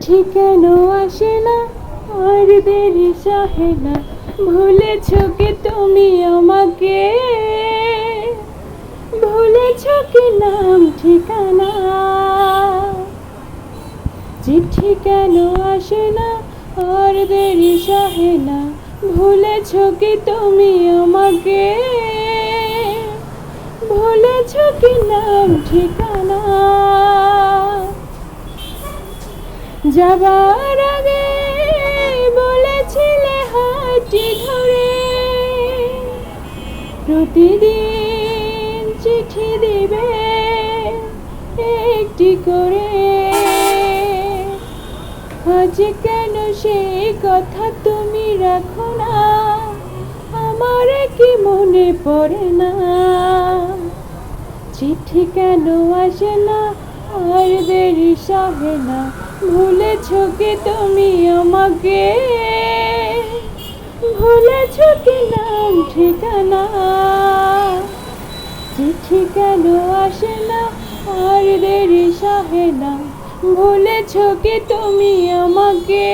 চিঠি কেন আসে না আর দেরি সহে না, ভুলেছ কি তুমি আমাকে, ভুলেছ কি নাম ঠিকানা। চিঠি কেন আসে না আর দেরি সহে না, ভুলেছ কি তুমি আমাকে, ভুলেছ কি নাম ঠিকানা। যাবার আগে বলেছিলে হাতটি ধরে, প্রতিদিন চিঠি দিবে একটি করে। আজ কেন সেই কথা তুমি রাখো না, আমার কি মনে পড়ে না। চিঠি কেন আসে না আর দেরি সহে না, ভুলেছ কি তুমি আমাকে, ভুলেছ কি নাম ঠিকানা। চিঠি কেন আসে না আর দেরি সহে না, ভুলেছ কি তুমি আমাকে।